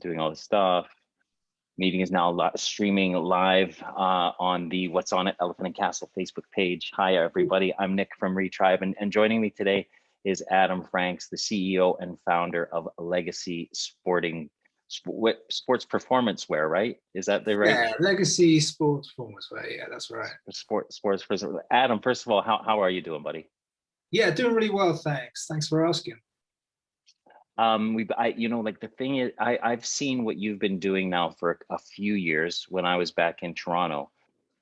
doing all this stuff. Meeting is now streaming live on the What's On It Elephant and Castle Facebook page. Hi, everybody. I'm Nick from Retribe, and joining me today is Adam Franks, the CEO and founder of Legacy Sports Performance Wear, right? Is that the right? Yeah, Legacy Sports Sportswear. Yeah, that's right. Sports. Adam, first of all, how are you doing, buddy? Yeah, doing really well, thanks. Thanks for asking. Like the thing is, I've seen what you've been doing now for a few years when I was back in Toronto,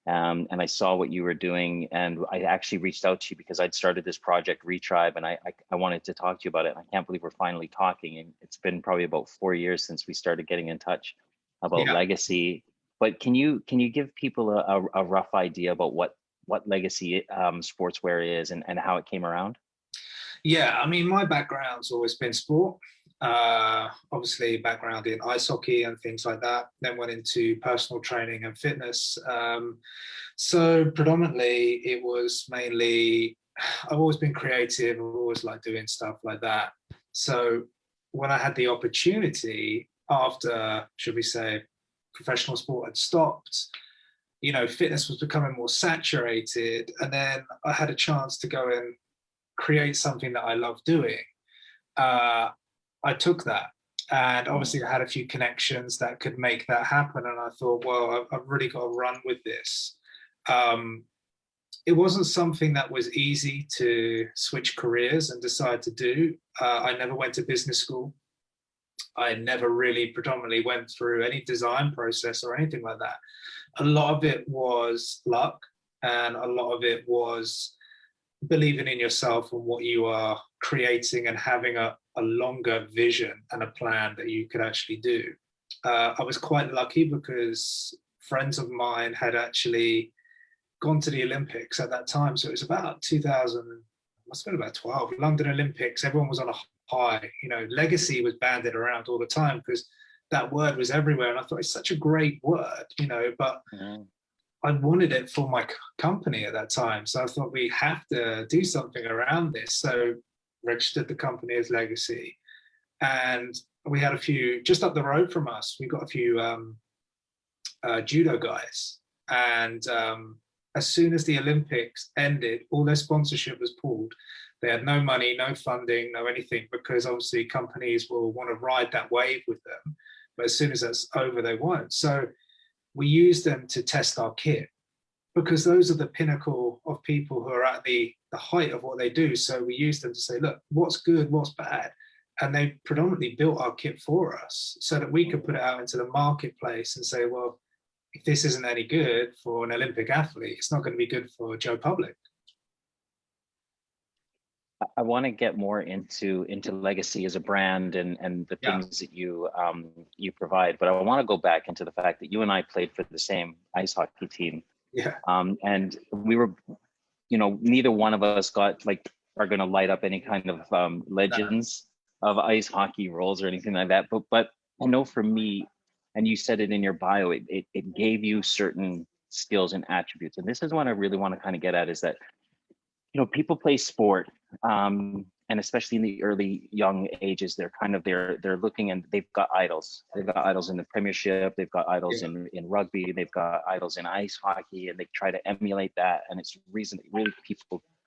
and I saw what you were doing, and I actually reached out to you because I'd started this project Retribe, and I wanted to talk to you about it. And I can't believe we're finally talking, and it's been probably about 4 years since we started getting in touch about Legacy. But can you give people a rough idea about what Legacy Sportswear is and how it came around? Yeah, I mean, my background's always been sport. Obviously, background in ice hockey and things like that. Then went into personal training and fitness. So predominantly, it was mainly, I've always been creative. I've always liked doing stuff like that. So when I had the opportunity after, should we say, professional sport had stopped, fitness was becoming more saturated. And then I had a chance to go and create something that I love doing. I took that, and obviously I had a few connections that could make that happen. And I thought, well, I've really got to run with this. It wasn't something that was easy to switch careers and decide to do. I never went to business school. I never really predominantly went through any design process or anything like that. A lot of it was luck, and a lot of it was believing in yourself and what you are creating and having a longer vision and a plan that you could actually do. I was quite lucky because friends of mine had actually gone to the Olympics at that time. So it was about 2000, must have been about 12, London Olympics. Everyone was on a high. Legacy was banded around all the time because that word was everywhere. And I thought it's such a great word, but I wanted it for my company at that time. So I thought we have to do something around this. So registered the company as Legacy. And we had a few, just up the road from us, we got a few judo guys. And as soon as the Olympics ended, all their sponsorship was pulled. They had no money, no funding, no anything, because obviously companies will want to ride that wave with them. But as soon as that's over, they won't. So we use them to test our kit, because those are the pinnacle of people who are at the height of what they do. So we use them to say, look, what's good, what's bad? And they predominantly built our kit for us so that we could put it out into the marketplace and say, well, if this isn't any good for an Olympic athlete, it's not going to be good for Joe Public. I want to get more into Legacy as a brand and the things that you provide, but I want to go back into the fact that you and I played for the same ice hockey team. Yeah. And we were, neither one of us are going to light up any kind of legends of ice hockey roles or anything like that. But I know for me, and you said it in your bio, it gave you certain skills and attributes. And this is what I really want to kind of get at, is that people play sport, and especially in the early young ages, they're looking, and they've got idols. They've got idols in the Premiership. They've got idols in rugby. They've got idols in ice hockey, and they try to emulate that. And it's the reason that really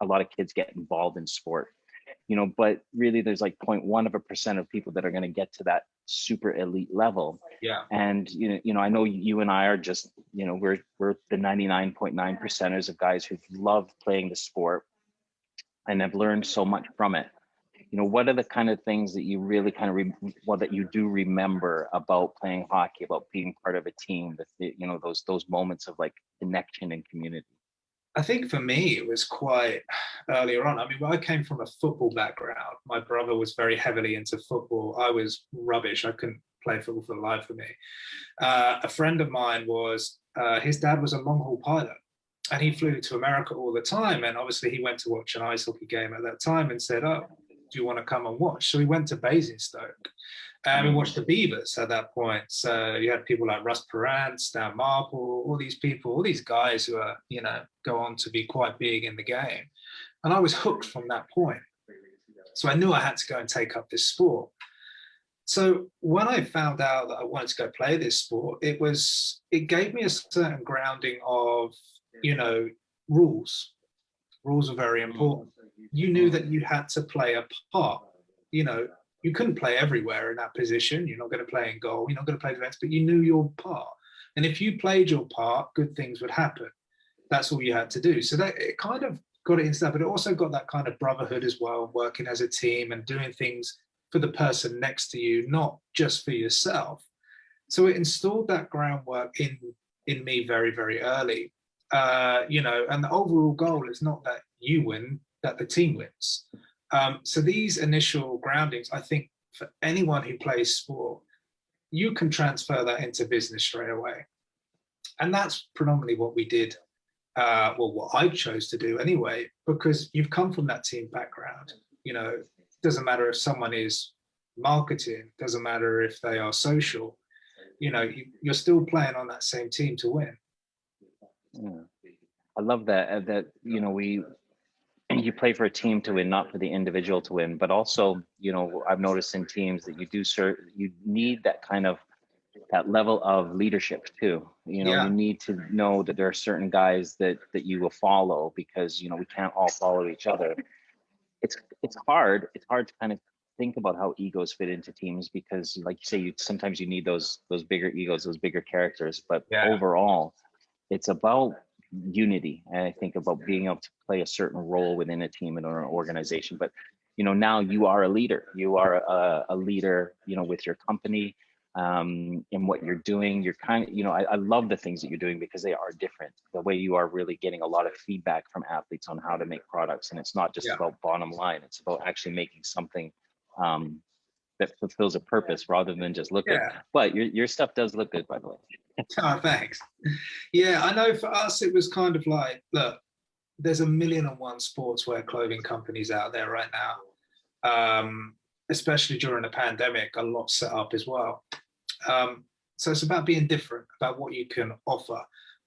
a lot of kids get involved in sport. But really, there's like 0.1% of people that are going to get to that super elite level. Yeah. And I know you and I are just we're the 99.9%ers of guys who've loved playing the sport and have learned so much from it. What are the kind of things that you really kind of that you do remember about playing hockey, about being part of a team, that those moments of like connection and community? I think for me, it was quite earlier on. I mean, I came from a football background. My brother was very heavily into football. I was rubbish. I couldn't play football for the life of me. A friend of mine his dad was a long haul pilot, and he flew to America all the time. And obviously he went to watch an ice hockey game at that time and said, oh, do you want to come and watch? So we went to Basingstoke. And we watched the Beavers at that point. So you had people like Russ Perrant, Stan Marple, all these people, all these guys who are, go on to be quite big in the game. And I was hooked from that point. So I knew I had to go and take up this sport. So when I found out that I wanted to go play this sport, it gave me a certain grounding of, you know, rules. Rules are very Mm, important. You knew that you had to play a part. You know, you couldn't play everywhere in that position. You're not going to play in goal. You're not going to play defense, but you knew your part. And if you played your part, good things would happen. That's all you had to do. So that it kind of got it into that, but it also got that kind of brotherhood as well, working as a team and doing things for the person next to you, not just for yourself. So it installed that groundwork in me very, very early. You know, and the overall goal is not that you win, that the team wins. So these initial groundings, I think, for anyone who plays sport, you can transfer that into business straight away, and that's predominantly what we did. Well, what I chose to do anyway, because you've come from that team background. You know, it doesn't matter if someone is marketing, doesn't matter if they are social. You know, you're still playing on that same team to win. yeah. I love that. That you play for a team to win, not for the individual to win. But also, I've noticed in teams that you need that kind of that level of leadership too. You Yeah, need to know that there are certain guys that you will follow, because we can't all follow each other. It's hard. It's hard to kind of think about how egos fit into teams, because, like you say, sometimes you need those bigger egos, those bigger characters. But yeah, overall, it's about unity, and I think about being able to play a certain role within a team and an organization. But now you are a leader. You are a leader, with your company, in what you're doing. You're kind of, I love the things that you're doing, because they are different. The way you are really getting a lot of feedback from athletes on how to make products, and it's not just yeah, about bottom line. It's about actually making something um, that fulfills a purpose, rather than just look good. yeah. But your stuff does look good, by the way. Oh, thanks. Yeah, I know for us, it was kind of like, look, there's a million and one sportswear clothing companies out there right now. Especially during the pandemic, a lot set up as well. So it's about being different, about what you can offer.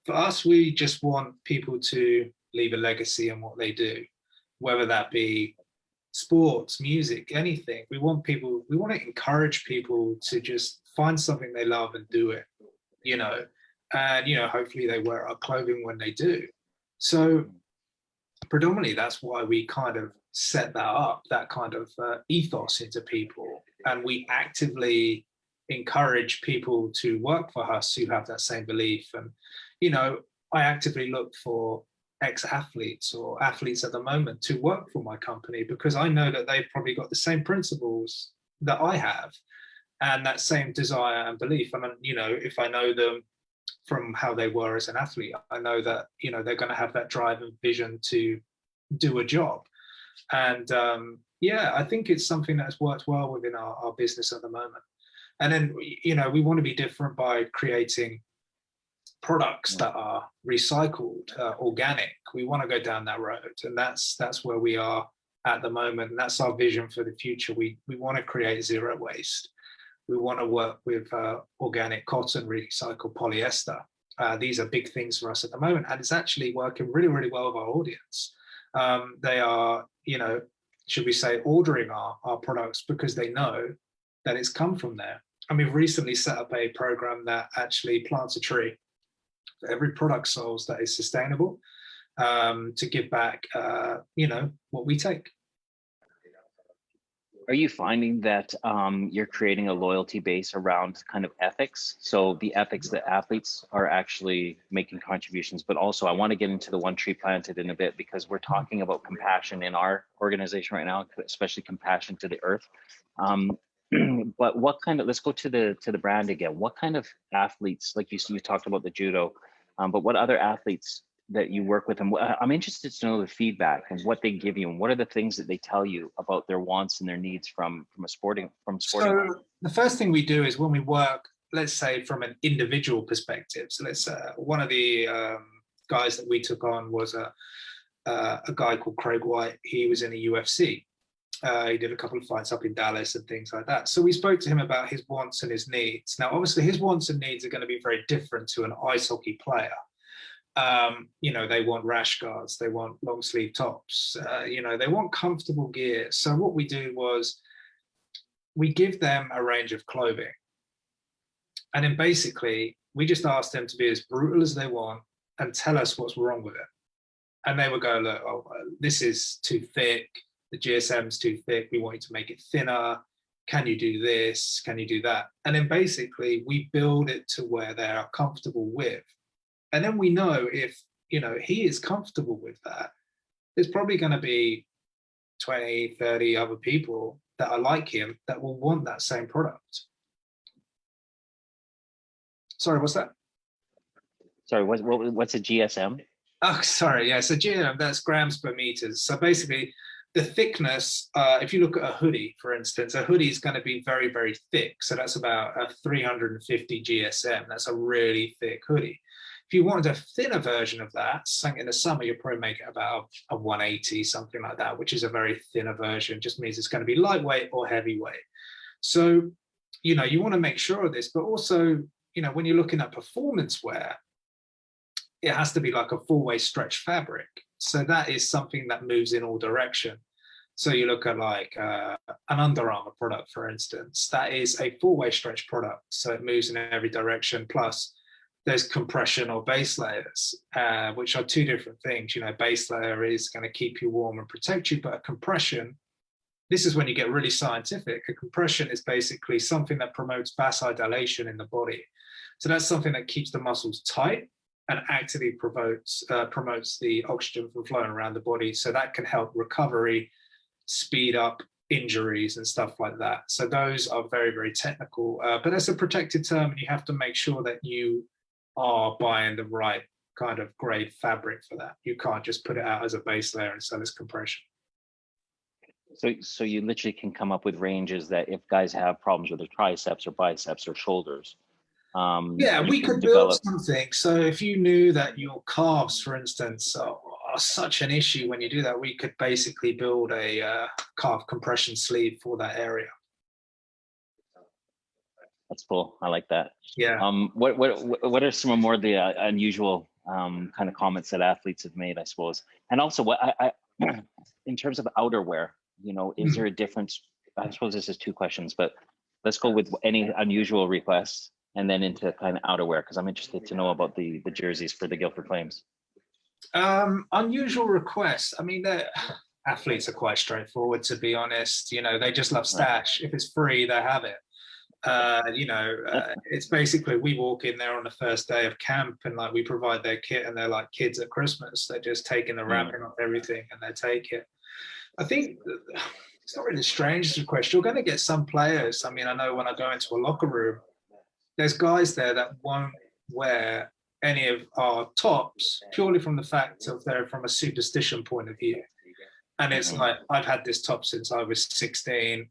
For us, we just want people to leave a legacy in what they do, whether that be sports, music, anything. We want to encourage people to just find something they love and do it, you know, and, hopefully they wear our clothing when they do. So predominantly that's why we kind of set that up, that kind of ethos into people, and we actively encourage people to work for us who have that same belief. And I actively look for ex-athletes or athletes at the moment to work for my company, because I know that they've probably got the same principles that I have, and that same desire and belief. And if I know them from how they were as an athlete, I know that they're going to have that drive and vision to do a job. And yeah, I think it's something that's worked well within our business at the moment. And then we want to be different by creating products that are recycled, organic. We want to go down that road, and that's where we are at the moment. And that's our vision for the future. We want to create zero waste. We want to work with organic cotton, recycled polyester. These are big things for us at the moment, and it's actually working really, really well with our audience. They are, should we say, ordering our products because they know that it's come from there. And we've recently set up a program that actually plants a tree for every product sold that is sustainable, to give back, what we take. Are you finding that you're creating a loyalty base around kind of ethics? So the ethics that athletes are actually making contributions, but also I want to get into the One Tree Planted in a bit, because we're talking about compassion in our organization right now, especially compassion to the earth. Um, but what kind of, let's go to the brand again. What kind of athletes, like you talked about the judo, but what other athletes that you work with them? I'm interested to know the feedback and what they give you, and what are the things that they tell you about their wants and their needs from sporting line. So the first thing we do is when we work, let's say from an individual perspective. So let's one of the guys that we took on was a guy called Craig White. He was in the UFC. He did a couple of fights up in Dallas and things like that. So we spoke to him about his wants and his needs. Now, obviously, his wants and needs are going to be very different to an ice hockey player. They want rash guards, they want long sleeve tops, they want comfortable gear. So what we do was we give them a range of clothing. And then basically, we just ask them to be as brutal as they want and tell us what's wrong with it. And they would go, look, oh, this is too thick. The GSM's too thick. We want you to make it thinner. Can you do this? Can you do that? And then basically we build it to where they are comfortable with. And then we know if, he is comfortable with that, there's probably going to be 20, 30 other people that are like him that will want that same product. Sorry, what's that? Sorry, what's a GSM? Oh, sorry. Yeah. So GM, that's grams per meters. So basically the thickness, if you look at a hoodie, for instance, a hoodie is going to be very, very thick. So that's about a 350 GSM. That's a really thick hoodie. If you wanted a thinner version of that, in the summer, you'll probably make it about a 180, something like that, which is a very thinner version. Just means it's going to be lightweight or heavyweight. So, you want to make sure of this, but also, when you're looking at performance wear, it has to be like a four-way stretch fabric. So that is something that moves in all direction. So you look at like an Under Armour product, for instance, that is a four-way stretch product. So it moves in every direction. Plus there's compression or base layers, which are two different things. Base layer is going to keep you warm and protect you, but a compression, this is when you get really scientific. A compression is basically something that promotes vasodilation in the body. So that's something that keeps the muscles tight and actively promotes the oxygen from flowing around the body. So that can help recovery, speed up injuries and stuff like that. So those are very, very technical, but that's a protected term, and you have to make sure that you are buying the right kind of grade fabric for that. You can't just put it out as a base layer and sell as compression. So you literally can come up with ranges that if guys have problems with their triceps or biceps or shoulders, we could build something. So if you knew that your calves, for instance, are such an issue when you do that, we could basically build a calf compression sleeve for that area. That's cool. I like that. Yeah. What are some more of the unusual kind of comments that athletes have made, I suppose? And also, what I in terms of outerwear, is there a difference? I suppose this is two questions, but let's go with any unusual requests and then into kind of outerwear, because I'm interested to know about the jerseys for the Guildford Flames. Unusual requests. I mean, athletes are quite straightforward, to be honest. They just love stash. If it's free, they have it. It's basically, we walk in there on the first day of camp and we provide their kit, and they're like kids at Christmas. They're just taking the wrapping off everything and they take it. I think it's not really strange as a question. You're going to get some players. I mean, I know when I go into a locker room, there's guys there that won't wear any of our tops purely from the fact of they're from a superstition point of view. And it's like, I've had this top since I was 16.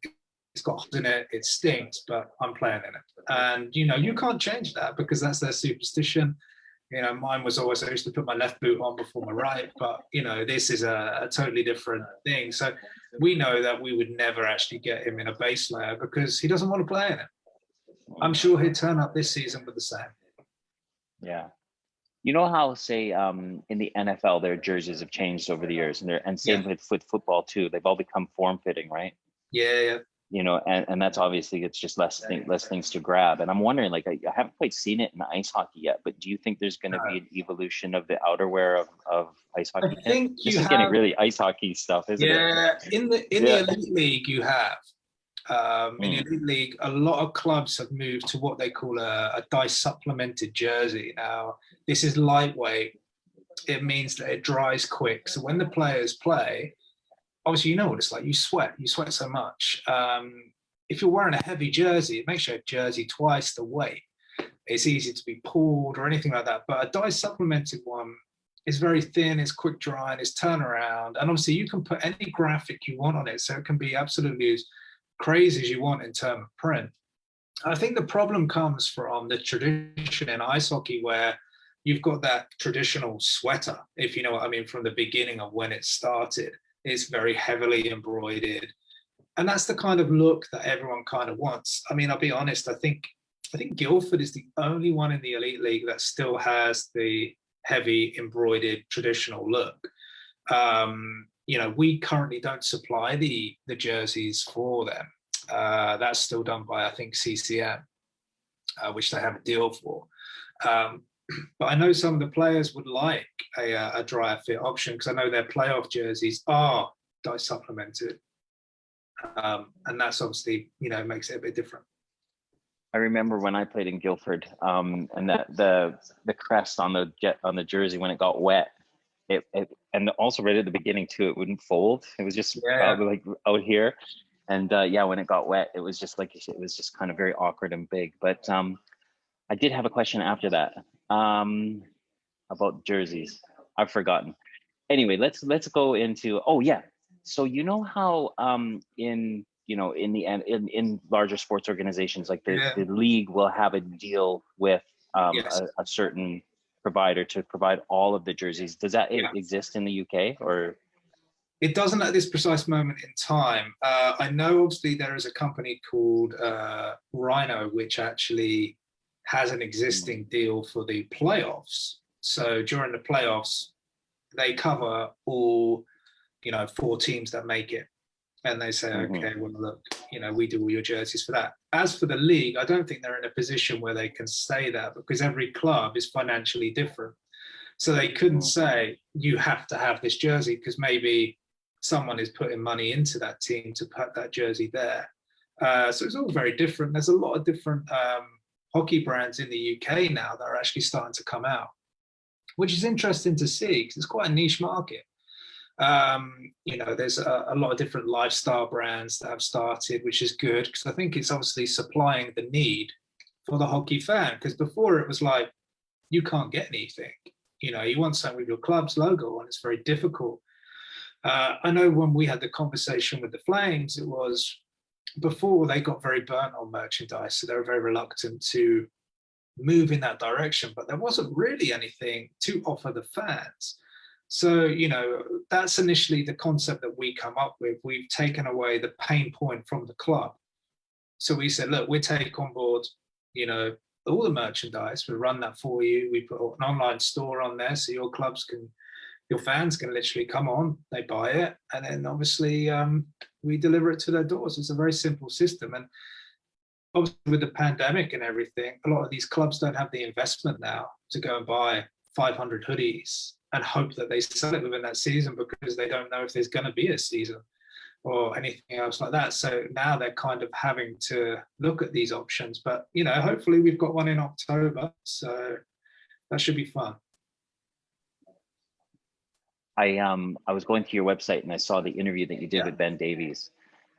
It's got holes in it, it stinks, but I'm playing in it. And, you can't change that because that's their superstition. Mine was always, I used to put my left boot on before my right, but, this is a totally different thing. So we know that we would never actually get him in a base layer because he doesn't want to play in it. I'm sure he'd turn up this season with the same. Yeah. You know how, say, in the NFL, their jerseys have changed over the years, and same with football too. They've all become form-fitting, right? Yeah. And that's obviously, it's just less things to grab. And I'm wondering, I haven't quite seen it in ice hockey yet, but do you think there's going to be an evolution of the outerwear of ice hockey? I think this is getting really ice hockey stuff, isn't it? Yeah, in the Elite League, you have. In the Elite League, a lot of clubs have moved to what they call a dye supplemented jersey. Now, this is lightweight. It means that it dries quick. So when the players play, obviously, what it's like. You sweat so much. If you're wearing a heavy jersey, it makes your jersey twice the weight. It's easy to be pulled or anything like that. But a dye supplemented one is very thin, it's quick drying, it's turnaround. And obviously, you can put any graphic you want on it. So it can be absolutely as crazy as you want in terms of print. I think the problem comes from the tradition in ice hockey where you've got that traditional sweater, if you know what I mean, from the beginning of when it started. It's very heavily embroidered. And that's the kind of look that everyone kind of wants. I mean, I'll be honest, I think Guildford is the only one in the Elite League that still has the heavy embroidered traditional look. We currently don't supply the jerseys for them. That's still done by, I think, CCM, which they have a deal for. But I know some of the players would like a dryer fit option, because I know their playoff jerseys are dye supplemented, and that's obviously, makes it a bit different. I remember when I played in Guildford, and that the crest on the jersey, when it got wet, it and also right at the beginning too, it wouldn't fold. It was just like out here, and when it got wet, it was just like it was just kind of very awkward and big. But I did have a question after that about jerseys. I've forgotten. Anyway, let's go into. Oh yeah, so you know how in in larger sports organizations, like the league will have a deal with a certain provider to provide all of the jerseys. Does that exist in the UK, or? It doesn't at this precise moment in time. I know obviously there is a company called Rhino, which actually has an existing deal for the playoffs. So during the playoffs, they cover all, 4 teams that make it. And they say, okay, well, look, we do all your jerseys for that. As for the league, I don't think they're in a position where they can say that, because every club is financially different. So they couldn't say, you have to have this jersey, because maybe someone is putting money into that team to put that jersey there. So it's all very different. There's a lot of different hockey brands in the UK now that are actually starting to come out, which is interesting to see, because it's quite a niche market. There's a lot of different lifestyle brands that have started, which is good, because I think it's obviously supplying the need for the hockey fan. Because before it was like, you can't get anything. You want something with your club's logo on, it's very difficult. I know when we had the conversation with the Flames, it was before they got very burnt on merchandise, so they were very reluctant to move in that direction, but there wasn't really anything to offer the fans. So, that's initially the concept that we come up with. We've taken away the pain point from the club. So we said, look, we take on board, all the merchandise. We run that for you. We put an online store on there, so your fans can literally come on, they buy it, and then obviously we deliver it to their doors. It's a very simple system. And obviously with the pandemic and everything, a lot of these clubs don't have the investment now to go and buy 500 hoodies and hope that they sell it within that season, because they don't know if there's going to be a season or anything else like that. So now they're kind of having to look at these options. But, hopefully we've got one in October, so that should be fun. I was going through your website and I saw the interview that you did with Ben Davies,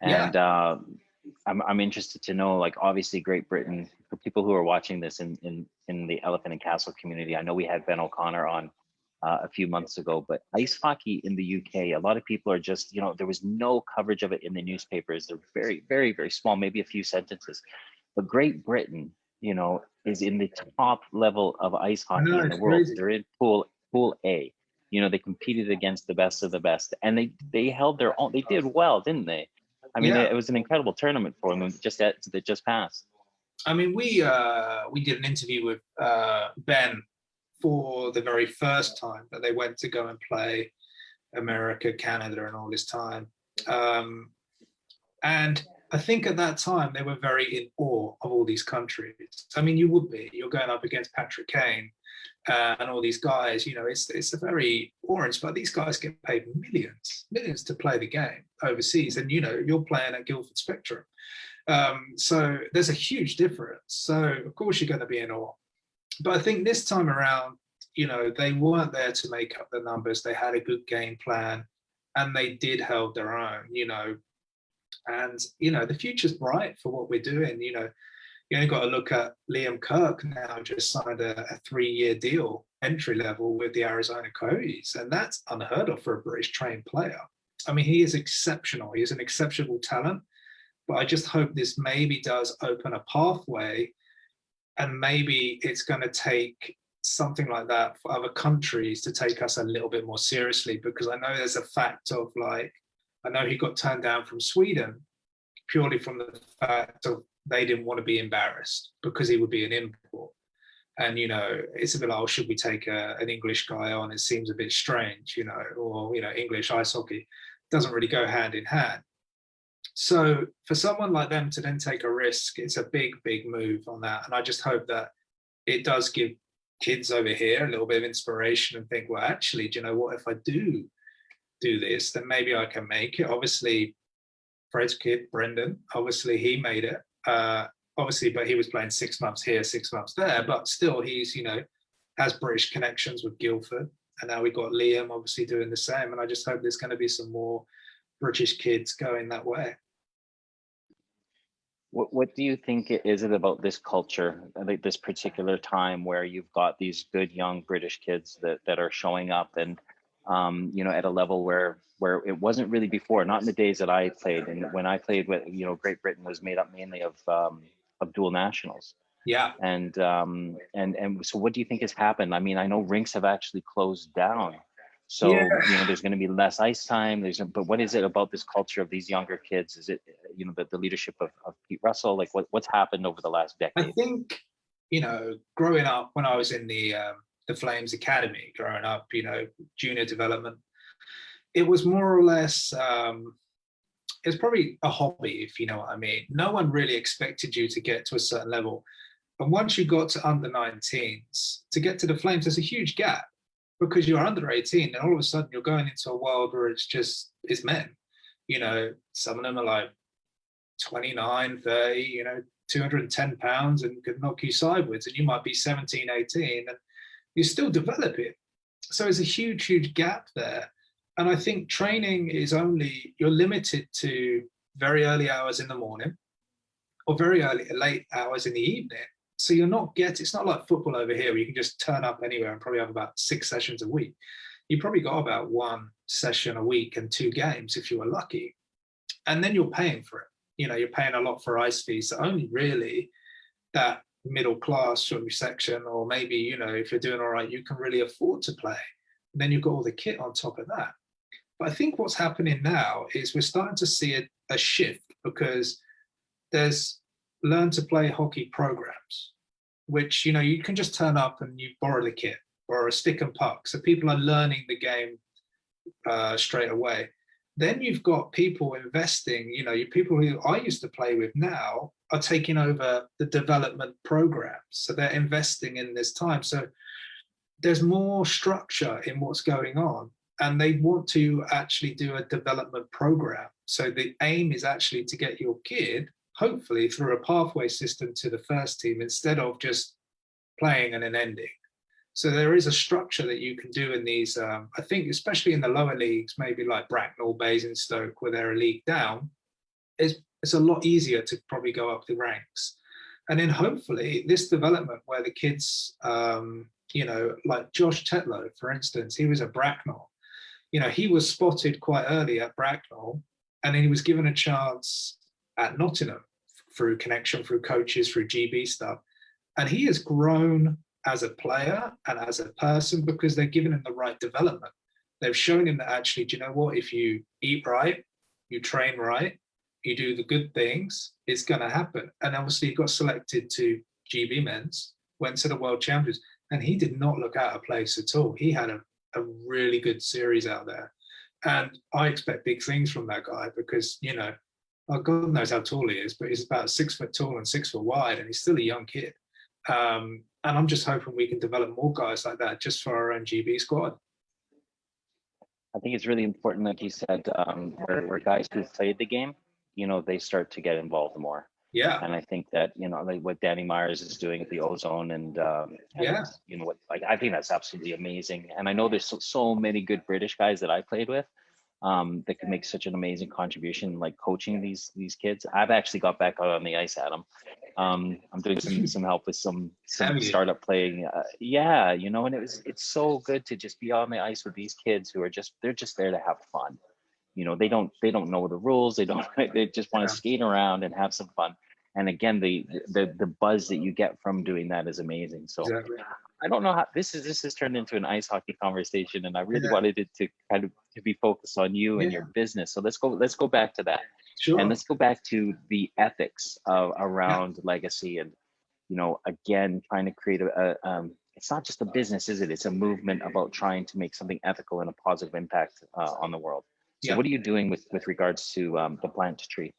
and I'm interested to know, like, obviously Great Britain, for people who are watching this in the Elephant and Castle community. I know we had Ben O'Connor on a few months ago, but ice hockey in the UK, a lot of people are just, there was no coverage of it in the newspapers. They're very, very, very small, maybe a few sentences. But Great Britain, is in the top level of ice hockey in the world. Crazy. They're in pool A. They competed against the best of the best, and they held their own. They did well, didn't they? I mean, it was an incredible tournament for them that just passed. I mean, we did an interview with Ben for the very first time that they went to go and play America, Canada, and all this time. And I think at that time they were very in awe of all these countries. I mean, you would be. You're going up against Patrick Kane and all these guys. It's a very awe-inspiring. But these guys get paid millions to play the game overseas, and you're playing at Guildford Spectrum. So there's a huge difference. So of course you're going to be in awe. But I think this time around, they weren't there to make up the numbers. They had a good game plan, and they did hold their own. And the future's bright for what we're doing. You only got to look at Liam Kirk now, just signed a 3-year deal, entry level, with the Arizona Coyotes, and that's unheard of for a British trained player. I mean, he is exceptional. He is an exceptional talent, but I just hope this maybe does open a pathway, and maybe it's going to take something like that for other countries to take us a little bit more seriously, because I know there's a fact of, like, I know he got turned down from Sweden purely from the fact of they didn't want to be embarrassed because he would be an import. And, it's a bit like, oh, should we take an English guy on? It seems a bit strange, or, English ice hockey doesn't really go hand in hand. So for someone like them to then take a risk, it's a big, big move on that. And I just hope that it does give kids over here a little bit of inspiration and think, well, actually, do you know what? If I do this, then maybe I can make it. Obviously, Fred's kid, Brendan, obviously he made it. Obviously, but he was playing 6 months here, 6 months there. But still, he's, has British connections with Guildford. And now we've got Liam obviously doing the same. And I just hope there's going to be some more British kids going that way. What do you think is it about this culture, like this particular time where you've got these good young British kids that are showing up and at a level where it wasn't really before, not in the days that I played. And when I played with, Great Britain was made up mainly of dual nationals. Yeah. And so what do you think has happened? I mean, I know rinks have actually closed down. So, there's going to be less ice time. But what is it about this culture of these younger kids? Is it, the leadership of Pete Russell? Like what's happened over the last decade? I think, growing up when I was in the Flames Academy, growing up, junior development, it was more or less, it's probably a hobby, if you know what I mean. No one really expected you to get to a certain level. And once you got to under 19s, to get to the Flames, there's a huge gap because you're under 18 and all of a sudden you're going into a world where it's men. Some of them are like 29, 30, 210 pounds and could knock you sideways. And you might be 17, 18 and you're still developing. So there's a huge, huge gap there. And I think training is you're limited to very early hours in the morning or late hours in the evening. So it's not like football over here where you can just turn up anywhere and probably have about 6 sessions a week. You probably got about 1 session a week and 2 games if you were lucky. And then you're paying for it. You're paying a lot for ice fees. So only really that middle class sort of section, or maybe, if you're doing all right, you can really afford to play. And then you've got all the kit on top of that. But I think what's happening now is we're starting to see a shift because there's learn to play hockey programs, which, you can just turn up and you borrow the kit or a stick and puck. So people are learning the game straight away. Then you've got people investing, people who I used to play with now are taking over the development programs. So they're investing in this time. So there's more structure in what's going on. And they want to actually do a development program. So the aim is actually to get your kid, hopefully through a pathway system to the first team, instead of just playing and then ending. So there is a structure that you can do in these, I think, especially in the lower leagues, maybe like Bracknell, Basingstoke, where they're a league down, it's a lot easier to probably go up the ranks. And then hopefully this development where the kids, like Josh Tetlow, for instance, he was at Bracknell. He was spotted quite early at Bracknell, and then he was given a chance at Nottingham through connection, through coaches, through GB stuff. And he has grown as a player and as a person because they've given him the right development. They've shown him that actually, do you know what? If you eat right, you train right, you do the good things, it's going to happen. And obviously he got selected to GB Men's, went to the World Champions, and he did not look out of place at all. He had a really good series out there. And I expect big things from that guy because, God knows how tall he is, but he's about 6 foot tall and 6 foot wide, and he's still a young kid. And I'm just hoping we can develop more guys like that just for our own GB squad. I think it's really important, like you said, where guys who played the game, they start to get involved more. Yeah. And I think that, like what Danny Myers is doing at the Ozone and I think that's absolutely amazing. And I know there's so many good British guys that I played with that can make such an amazing contribution, like coaching these kids. I've actually got back out on the ice, Adam. I'm doing some help with some startup playing. And it's so good to just be on the ice with these kids who are they're just there to have fun. They don't know the rules. They just want to skate around and have some fun. And again, the buzz that you get from doing that is amazing. So exactly. I don't know how this has turned into an ice hockey conversation, and I really wanted it to kind of to be focused on you and your business. So let's go back to that. Sure. And let's go back to the ethics around Legacy, and again, trying to create it's not just a business, is it? It's a movement about trying to make something ethical and a positive impact on the world. So what are you doing with regards to the plant tree?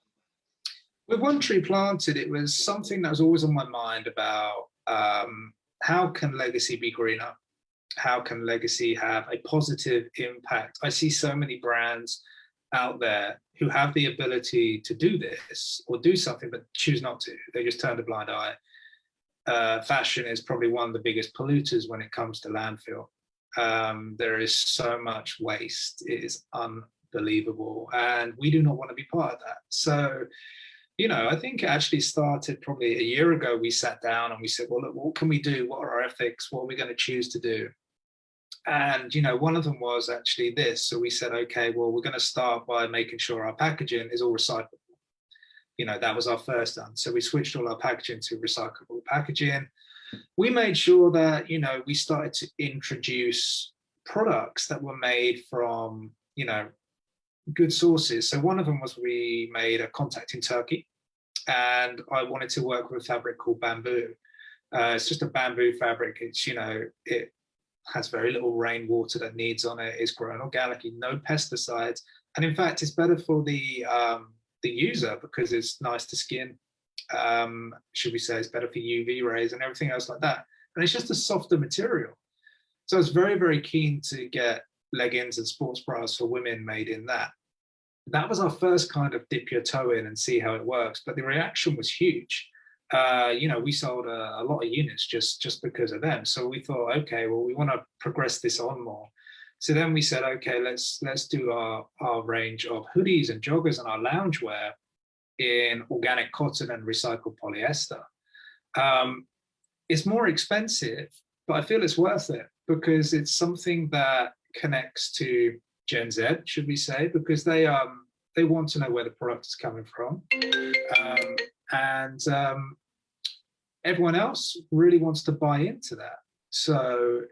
With One Tree Planted, it was something that was always on my mind about how can Legacy be greener? How can Legacy have a positive impact? I see so many brands out there who have the ability to do this or do something, but choose not to. They just turn a blind eye. Fashion is probably one of the biggest polluters when it comes to landfill. There is so much waste. It is unbelievable. And we do not want to be part of that. So, I think it actually started probably a year ago. We sat down and we said, well, look, what can we do? What are our ethics? What are we going to choose to do? And, one of them was actually this. So we said, okay, well, we're going to start by making sure our packaging is all recyclable. That was our first done. So we switched all our packaging to recyclable packaging. We made sure that, we started to introduce products that were made from, good sources. So one of them was we made a contact in Turkey, and I wanted to work with a fabric called bamboo. It's just a bamboo fabric. It's, it has very little rainwater that needs on it. It's grown organically, no pesticides. And in fact, it's better for the user because it's nice to skin. Should we say it's better for UV rays and everything else like that. And it's just a softer material. So I was very, very keen to get leggings and sports bras for women made in that. That was our first kind of dip your toe in and see how it works. But the reaction was huge. We sold a lot of units just because of them. So we thought, okay, well, we want to progress this on more. So then we said, okay, let's do our range of hoodies and joggers and our loungewear in organic cotton and recycled polyester. It's more expensive, but I feel it's worth it because it's something that connects to Gen Z, should we say, because they want to know where the product is coming from. And everyone else really wants to buy into that. So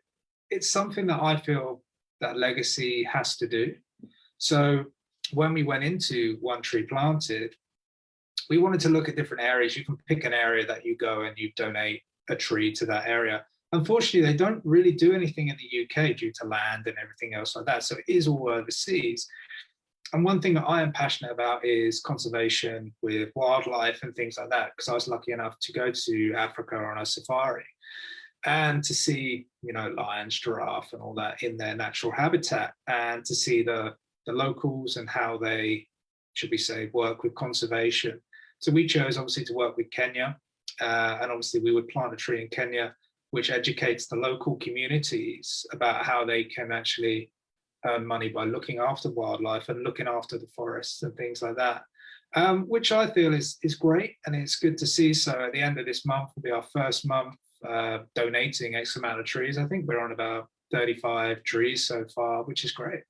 it's something that I feel that Legacy has to do. So when we went into One Tree Planted, we wanted to look at different areas. You can pick an area that you go and you donate a tree to that area. Unfortunately, they don't really do anything in the UK due to land and everything else like that. So it is all overseas. And one thing that I am passionate about is conservation with wildlife and things like that, because I was lucky enough to go to Africa on a safari and to see, lions, giraffe and all that in their natural habitat, and to see the locals and how they, should we say, work with conservation. So we chose obviously to work with Kenya, and obviously we would plant a tree in Kenya, which educates the local communities about how they can actually earn money by looking after wildlife and looking after the forests and things like that, which I feel is great, and it's good to see. So at the end of this month will be our first month donating X amount of trees. I think we're on about 35 trees so far, which is great.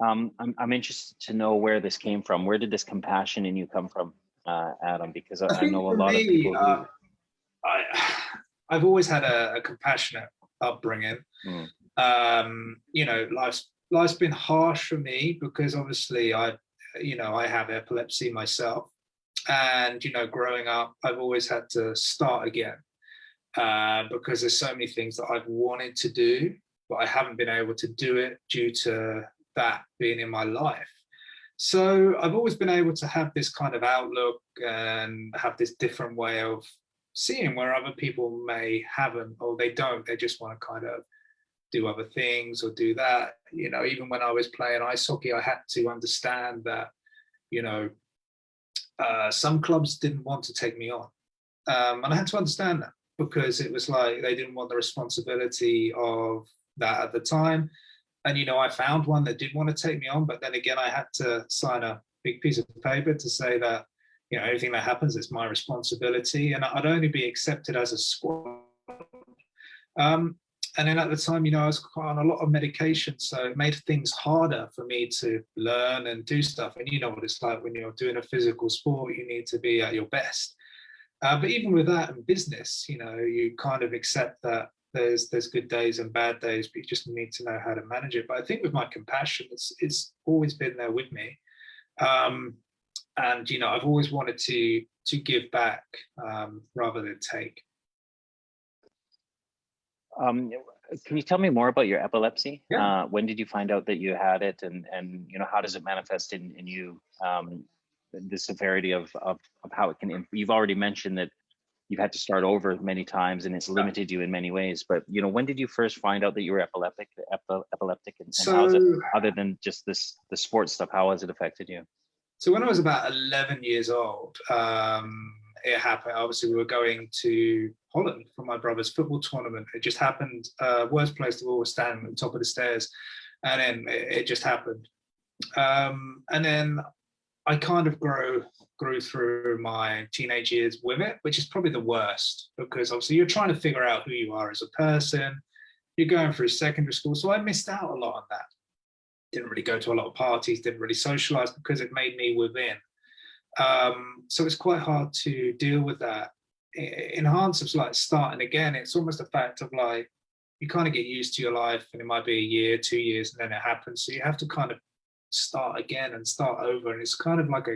I'm interested to know where this came from. Where did this compassion in you come from, Adam? Because I know a lot of people who... I've always had a compassionate upbringing. Life's been harsh for me because obviously I have epilepsy myself, and growing up I've always had to start again because there's so many things that I've wanted to do, but I haven't been able to do it due to that being in my life. So I've always been able to have this kind of outlook and have this different way of seeing where other people may haven't, or they don't. They just want to kind of do other things or do that. Even when I was playing ice hockey, I had to understand that, some clubs didn't want to take me on. And I had to understand that because it was like they didn't want the responsibility of that at the time. And, I found one that did want to take me on, but then again, I had to sign a big piece of paper to say that, anything that happens, it's my responsibility, and I'd only be accepted as a squad. And then at the time, I was on a lot of medication, so it made things harder for me to learn and do stuff. And you know what it's like when you're doing a physical sport, you need to be at your best. But even with that in business, you kind of accept that there's good days and bad days, but you just need to know how to manage it. But I think with my compassion, it's always been there with me. And, I've always wanted to give back rather than take. Can you tell me more about your epilepsy? Yeah. When did you find out that you had it, and how does it manifest in you the severity of how it can. You've already mentioned that you've had to start over many times, and it's limited you in many ways. But when did you first find out that you were epileptic, and how's it, So, other than just the sports stuff, how has it affected you? so when I was about 11 years old, it happened. Obviously, we were going to Holland for my brother's football tournament. It just happened. Worst place to all was standing at the top of the stairs, and then it just happened. And then I kind of grew through my teenage years with it, which is probably the worst because obviously you're trying to figure out who you are as a person. You're going through secondary school, so I missed out a lot on that. Didn't really go to a lot of parties, didn't really socialize because it made me within. So it's quite hard to deal with that. In Hans of like starting again, it's almost a fact of like you kind of get used to your life, and it might be a year, 2 years, and then it happens. So you have to kind of start again and start over, and it's kind of like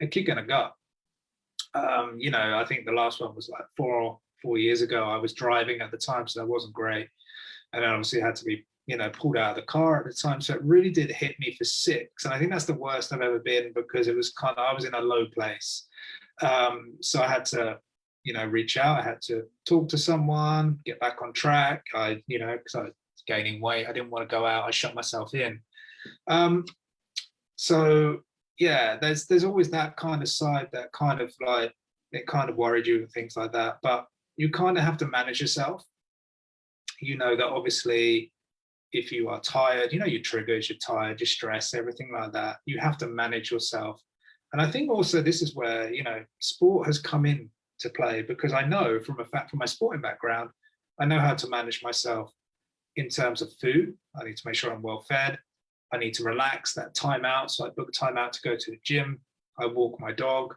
a kick in the gut. I think the last one was like 4 years ago. I was driving at the time, so that wasn't great, and then obviously had to be pulled out of the car at the time. So it really did hit me for 6. And I think that's the worst I've ever been because it was I was in a low place. So I had to, reach out. I had to talk to someone, get back on track. Because I was gaining weight. I didn't want to go out. I shut myself in. So yeah, there's always that kind of side that kind of like, it kind of worried you and things like that. But you kind of have to manage yourself. That obviously, if you are tired, your triggers, you're tired, you're stressed, everything like that, you have to manage yourself. And I think also this is where, sport has come in to play because I know from my sporting background, I know how to manage myself in terms of food. I need to make sure I'm well fed. I need to relax, that time out. So I book time out to go to the gym. I walk my dog,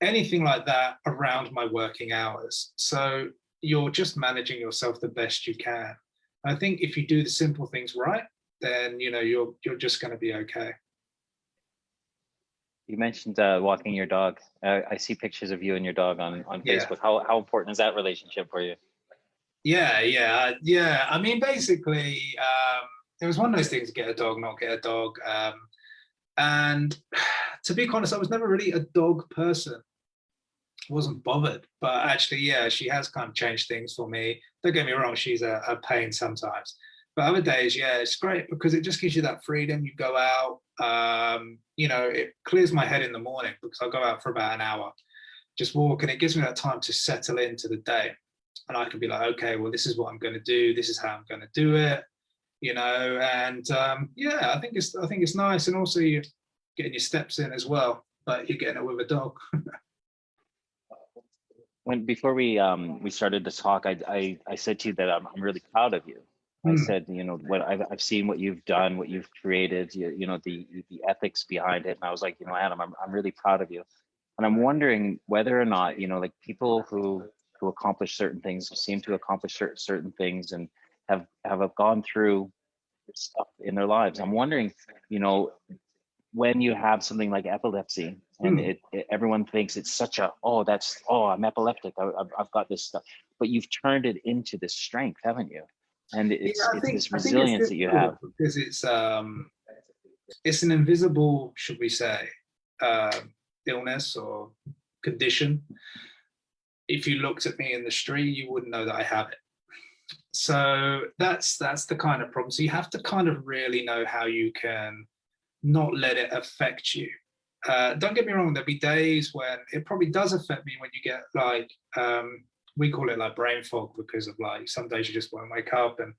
anything like that around my working hours. So you're just managing yourself the best you can. I think if you do the simple things right, then you're just going to be okay. You mentioned walking your dog. I see pictures of you and your dog on Yeah, Facebook. How important is that relationship for you? yeah. I mean, basically, it was one of those things: get a dog, not get a dog. And to be honest, I was never really a dog person. Wasn't bothered, but actually, yeah, she has kind of changed things for me. Don't get me wrong, she's a pain sometimes, but other days, yeah, it's great because it just gives you that freedom. You go out, it clears my head in the morning because I'll go out for about an hour, just walk, and it gives me that time to settle into the day, and I can be like, okay, well, this is what I'm going to do, this is how I'm going to do it, and yeah, I think it's nice, and also you're getting your steps in as well, but you're getting it with a dog. Before we started to talk, I said to you that I'm really proud of you. I Hmm. said, what I've seen, what you've done, what you've created, the ethics behind it, and I was like, Adam, I'm really proud of you, and I'm wondering whether or not, like people who accomplish certain things, who seem to accomplish certain things, and have gone through stuff in their lives. I'm wondering, you know, when you have something like epilepsy, and Hmm. everyone thinks it's such a, I'm epileptic, I've got this stuff, but you've turned it into this strength, haven't you? And Yeah, I it's think this I think it's resilience that you have. difficult because it's an invisible, should we say, illness or condition. If you looked at me in the street, you wouldn't know that I have it. So that's the kind of problem. So you have to kind of really know how you can not let it affect you. Don't get me wrong, there'll be days when it probably does affect me when you get like we call it like brain fog because of like some days you just won't wake up and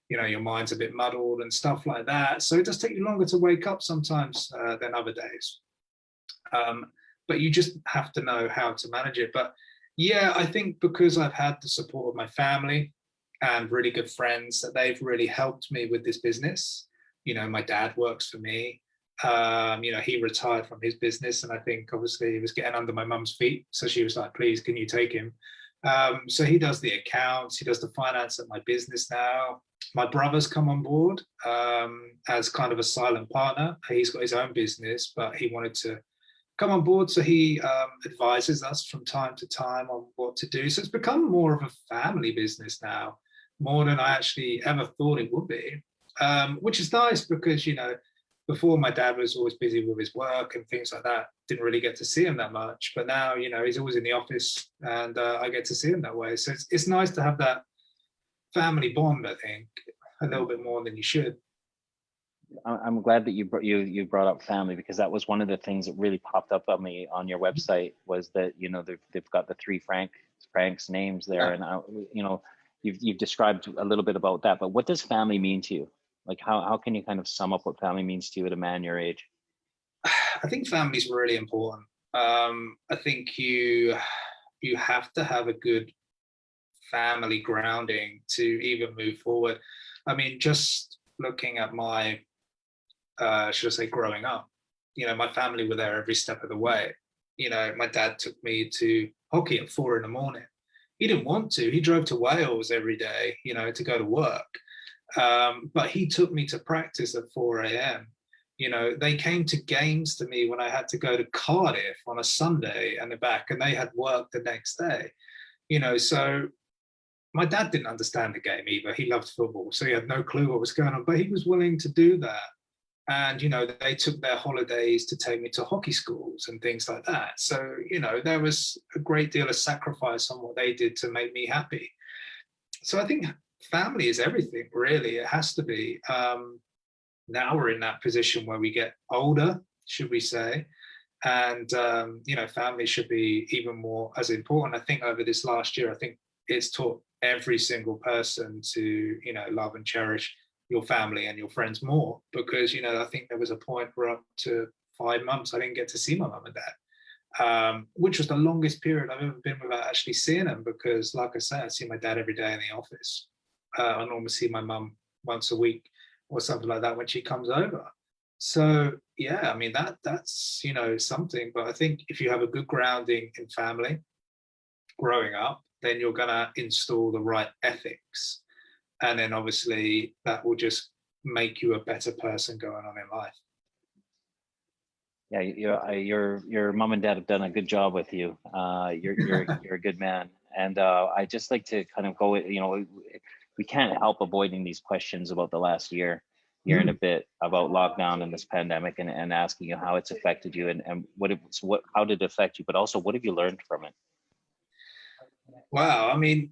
your mind's a bit muddled and stuff like that. So it does take you longer to wake up sometimes than other days. But you just have to know how to manage it. But yeah, I think because I've had the support of my family and really good friends, that they've really helped me with this business. My dad works for me. He retired from his business, and I think obviously he was getting under my mum's feet. So she was like, please, can you take him? So he does the accounts, he does the finance at my business now. My brother's come on board as kind of a silent partner. He's got his own business, but he wanted to come on board. So he advises us from time to time on what to do. So it's become more of a family business now, more than I actually ever thought it would be, which is nice because, before, my dad was always busy with his work and things like that. Didn't really get to see him that much. But now, he's always in the office, and I get to see him that way. So it's nice to have that family bond, I think, a little bit more than you should. I'm glad that you brought up family, because that was one of the things that really popped up on me on your website, was that they've got the three Frank's names there, and you've described a little bit about that. But what does family mean to you? Like how can you kind of sum up what family means to you at a man your age? I think family is really important. I think you have to have a good family grounding to even move forward. I mean, just looking at my should I say, growing up, my family were there every step of the way. My dad took me to hockey at 4 a.m. He didn't want to. He drove to Wales every day, to go to work. But he took me to practice at 4 a.m. They came to games to me when I had to go to Cardiff on a Sunday and back, and they had work the next day. So my dad didn't understand the game either. He loved football, so he had no clue what was going on, but he was willing to do that. And, they took their holidays to take me to hockey schools and things like that. So, there was a great deal of sacrifice on what they did to make me happy. So I think family is everything, really. It has to be. Now we're in that position where we get older, should we say. And, family should be even more as important. I think over this last year, I think it's taught every single person to, love and cherish your family and your friends more, because I think there was a point where up to 5 months I didn't get to see my mum and dad, which was the longest period I've ever been without actually seeing them, because like I say, I see my dad every day in the office. I normally see my mum once a week or something like that when she comes over. So yeah, I mean that's something. But I think if you have a good grounding in family growing up, then you're gonna install the right ethics. And then obviously that will just make you a better person going on in life. Yeah, your mom and dad have done a good job with you. You're a good man, and I just like to kind of go. We can't help avoiding these questions about the last year and a bit about lockdown and this pandemic, and asking you how it's affected you, and how did it affect you, but also what have you learned from it? Wow, I mean,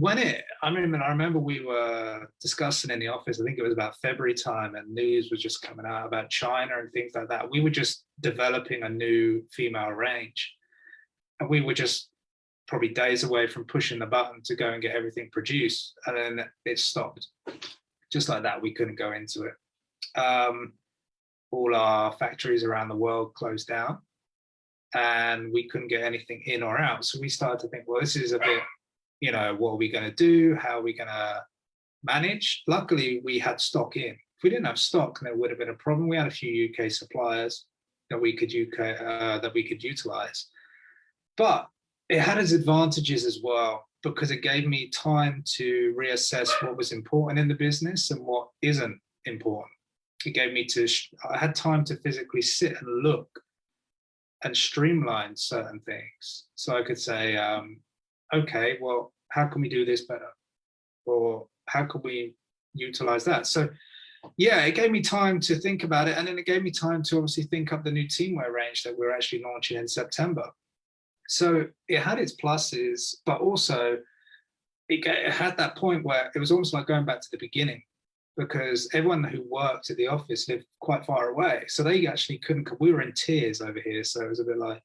I remember we were discussing in the office, I think it was about February time, and news was just coming out about China and things like that. We were just developing a new female range, and we were just probably days away from pushing the button to go and get everything produced. And then it stopped. Just like that, we couldn't go into it. All our factories around the world closed down, and we couldn't get anything in or out. So we started to think, well, this is a bit, what are we going to do? How are we going to manage? Luckily, we had stock in. If we didn't have stock, there would have been a problem. We had a few UK suppliers that we could utilize, but it had its advantages as well, because it gave me time to reassess what was important in the business and what isn't important. I had time to physically sit and look and streamline certain things. So I could say, okay, well, how can we do this better? Or how can we utilize that? So yeah, it gave me time to think about it. And then it gave me time to obviously think up the new teamwear range that we're actually launching in September. So it had its pluses, but also it had that point where it was almost like going back to the beginning, because everyone who worked at the office lived quite far away. So they actually couldn't, we were in tiers over here. So it was a bit like,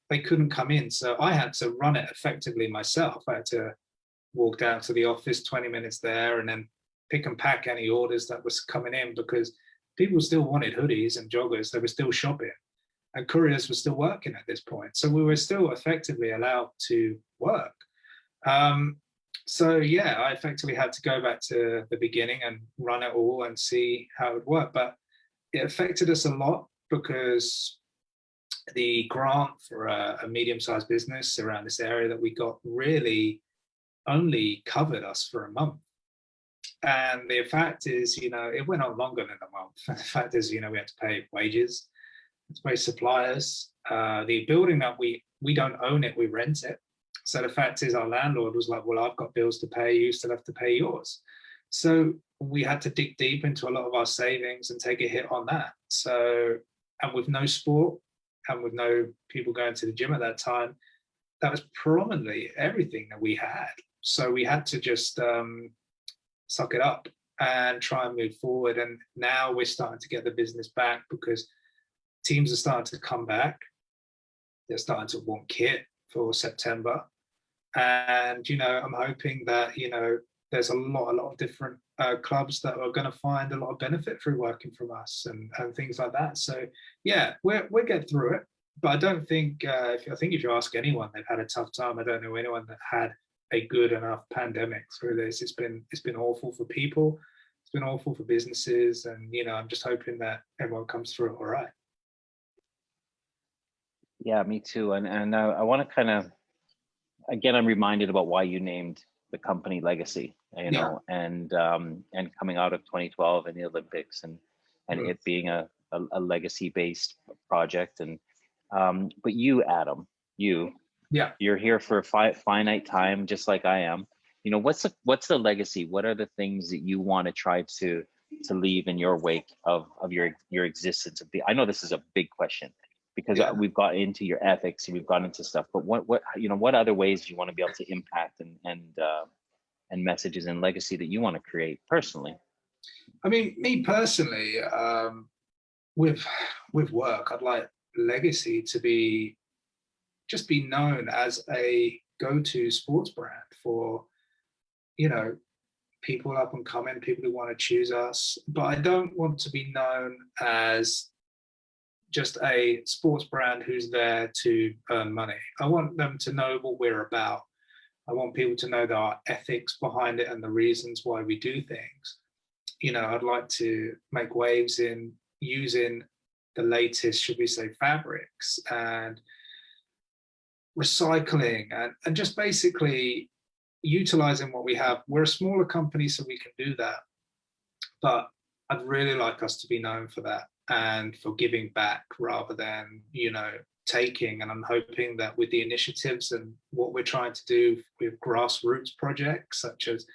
they couldn't come in. So I had to run it effectively myself. I had to walk down to the office, 20 minutes there, and then pick and pack any orders that was coming in, because people still wanted hoodies and joggers. They were still shopping, and couriers were still working at this point. So we were still effectively allowed to work. So yeah, I effectively had to go back to the beginning and run it all and see how it would work. But it affected us a lot, because the grant for a medium-sized business around this area that we got really only covered us for a month. And the fact is, it went on longer than a month. The fact is, we had to pay wages, to pay suppliers. The building that we don't own it, we rent it. So the fact is, our landlord was like, well, I've got bills to pay, you still have to pay yours. So we had to dig deep into a lot of our savings and take a hit on that. So, and with no sport and with no people going to the gym at that time, that was predominantly everything that we had. So we had to just suck it up and try and move forward. And now we're starting to get the business back because teams are starting to come back. They're starting to want kit for September. And, I'm hoping that, there's a lot of different clubs that are going to find a lot of benefit through working from us and things like that. So, yeah, we'll get through it. But I don't think, if you ask anyone, they've had a tough time. I don't know anyone that had a good enough pandemic through this. It's been awful for people. It's been awful for businesses. And, I'm just hoping that everyone comes through it all right. Yeah, me too. And I want to kind of, again, I'm reminded about why you named the company Legacy, and coming out of 2012 and the Olympics and it being a legacy based project. And but you, Adam, you're here for a finite time, just like I am. What's the legacy? What are the things that you want to try to leave in your wake of your existence? I know this is a big question, because we've got into your ethics and we've got into stuff, but what other ways do you want to be able to impact and messages and legacy that you want to create personally? I mean, me personally, with work, I'd like Legacy to be known as a go-to sports brand for, people up and coming, people who want to choose us. But I don't want to be known as just a sports brand who's there to earn money. I want them to know what we're about. I want people to know our ethics behind it and the reasons why we do things. I'd like to make waves in using the latest, should we say, fabrics and recycling and just basically utilizing what we have. We're a smaller company, so we can do that. But I'd really like us to be known for that and for giving back rather than, taking. And I'm hoping that with the initiatives and what we're trying to do with grassroots projects, such as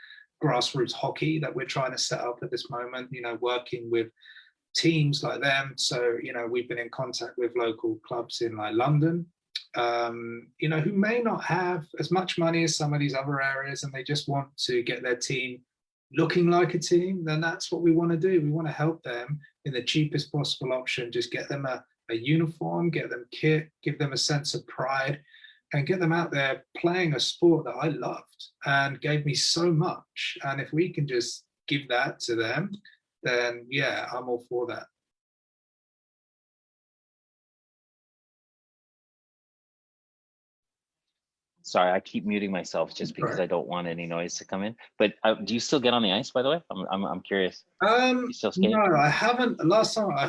grassroots hockey that we're trying to set up at this moment, working with teams like them. So, we've been in contact with local clubs in like London, who may not have as much money as some of these other areas, and they just want to get their team looking like a team. Then that's what we want to do. We want to help them in the cheapest possible option, just get them a uniform, get them kit, give them a sense of pride, and get them out there playing a sport that I loved and gave me so much. And if we can just give that to them, then yeah, I'm all for that. Sorry, I keep muting myself just because I don't want any noise to come in. But do you still get on the ice, by the way? I'm curious. You still skate? No, I haven't. Last time I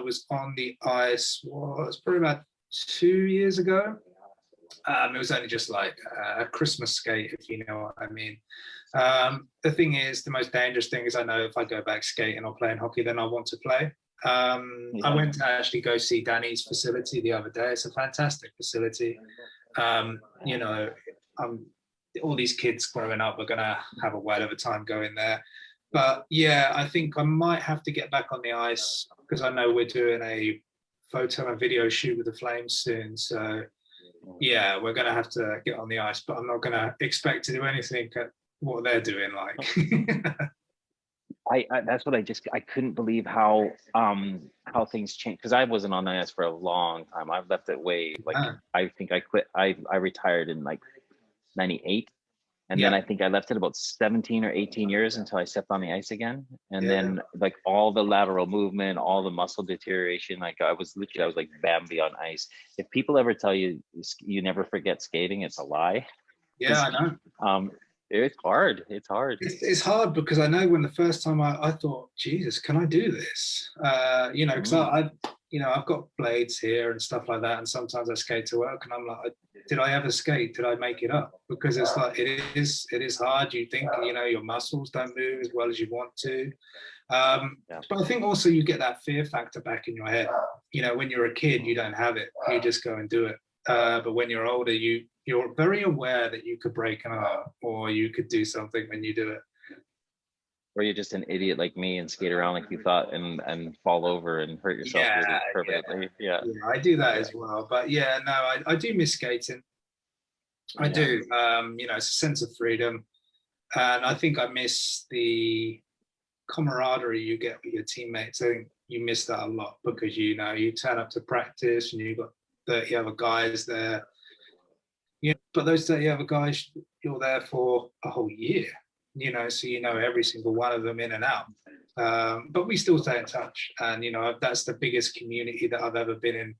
was on the ice was probably about 2 years ago. It was only just like a Christmas skate, if you know what I mean. The thing is, the most dangerous thing is I know if I go back skating or playing hockey, then I want to play. I went to actually go see Danny's facility the other day. It's a fantastic facility. All these kids growing up are going to have a whale of a time going there. But yeah, I think I might have to get back on the ice because I know we're doing a photo and video shoot with the Flames soon. So yeah, we're going to have to get on the ice, but I'm not going to expect to do anything at what they're doing. Like, that's what I couldn't believe how things change, because I wasn't on the ice for a long time. I've left it way, like, I think I quit. I retired in like 98. And then I think I left it about 17 or 18 years until I stepped on the ice again. And then like all the lateral movement, all the muscle deterioration, like I was like Bambi on ice. If people ever tell you you never forget skating, it's a lie. Yeah, I know. It's hard. It's hard because I know when the first time I thought, Jesus, can I do this? Because I've got blades here and stuff like that, and sometimes I skate to work, and I'm like, did I ever skate? Did I make it up? Because it's like it is hard. You think your muscles don't move as well as you want to, but I think also you get that fear factor back in your head. When you're a kid, you don't have it. You just go and do it. But when you're older, you're very aware that you could break an arm or you could do something when you do it. or you're just an idiot like me and skate around like you thought and fall over and hurt yourself Yeah, really yeah, permanently. Yeah, yeah. I do that yeah, as well. But yeah, no, I do miss skating. I yeah. do. It's a sense of freedom, and I think I miss the camaraderie you get with your teammates. I think you miss that a lot because you turn up to practice and you've got 30 other guys there. Yeah, but those 30 other guys, you're there for a whole year. So you know every single one of them in and out. But we still stay in touch, and that's the biggest community that I've ever been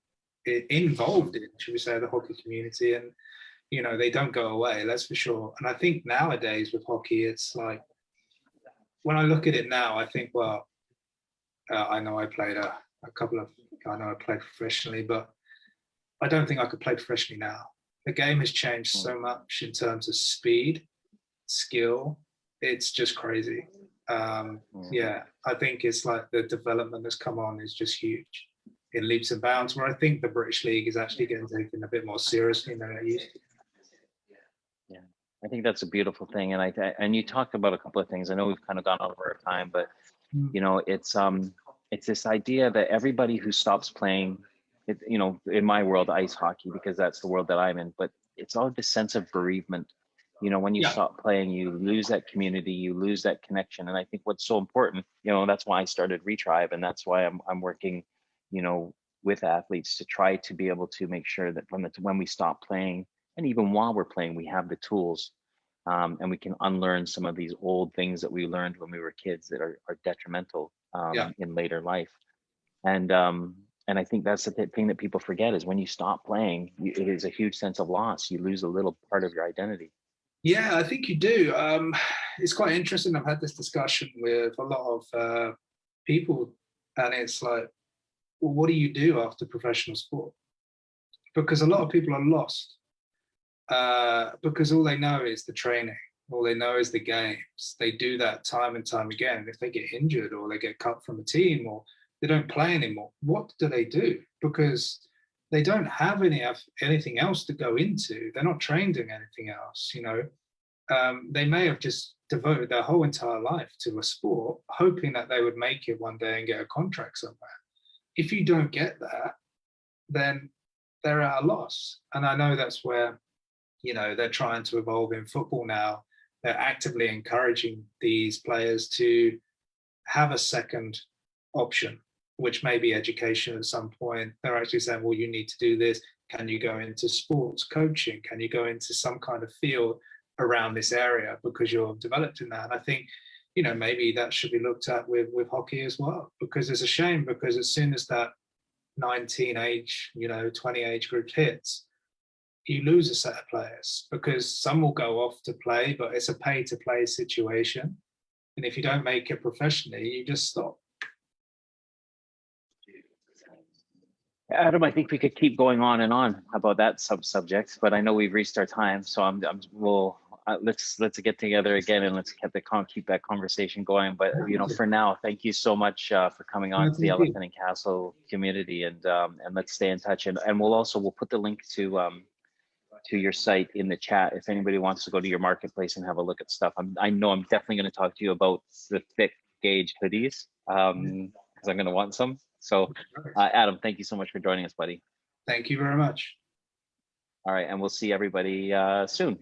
involved in. Should we say the hockey community? And they don't go away. That's for sure. And I think nowadays with hockey, it's like when I look at it now, I think, well, I know I played I know I played professionally, but I don't think I could play professionally now. The game has changed Mm, so much in terms of speed, skill. It's just crazy. mm. Yeah, I think it's like the development that's come on is just huge in leaps and bounds. Where I think the British League is actually getting taken a bit more seriously than it used to. Yeah, I think that's a beautiful thing. And you talked about a couple of things. I know we've kind of gone over our time, but Mm. it's this idea that everybody who stops playing, in my world, ice hockey, because that's the world that I'm in, but it's all this sense of bereavement. When you Yeah, stop playing, you lose that community, you lose that connection. And I think what's so important, that's why I started Retribe, and that's why I'm working, you know, with athletes to try to be able to make sure that when we stop playing, and even while we're playing, we have the tools, and we can unlearn some of these old things that we learned when we were kids that are detrimental, yeah. in later life. And I think that's the thing that people forget is when you stop playing, it is a huge sense of loss. You lose a little part of your identity. Yeah, I think you do. It's quite interesting. I've had this discussion with a lot of people, and it's like, well, what do you do after professional sport? Because a lot of people are lost because all they know is the training, all they know is the games. They do that time and time again. If they get injured or they get cut from a team or they don't play anymore, what do they do? Because they don't have anything else to go into. They're not trained in anything else. They may have just devoted their whole entire life to a sport, hoping that they would make it one day and get a contract somewhere. If you don't get that, then they're at a loss. And I know that's where, they're trying to evolve in football now. They're actively encouraging these players to have a second option, which may be education at some point. They're actually saying, well, you need to do this. Can you go into sports coaching? Can you go into some kind of field around this area because you're developed in that? And I think, maybe that should be looked at with hockey as well, because it's a shame because as soon as that 19 age, 20 age group hits, you lose a set of players because some will go off to play, but it's a pay to play situation. And if you don't make it professionally, you just stop. Adam, I think we could keep going on and on about that subject, but I know we've reached our time, so we'll let's get together again and let's keep that conversation going. But for now, thank you so much for coming on No, to the thank you. Elephant and Castle community, and let's stay in touch. And we'll put the link to your site in the chat if anybody wants to go to your marketplace and have a look at stuff. I know I'm definitely going to talk to you about the thick gauge hoodies, because I'm going to want some. So, Adam, thank you so much for joining us, buddy. Thank you very much. All right, and we'll see everybody soon.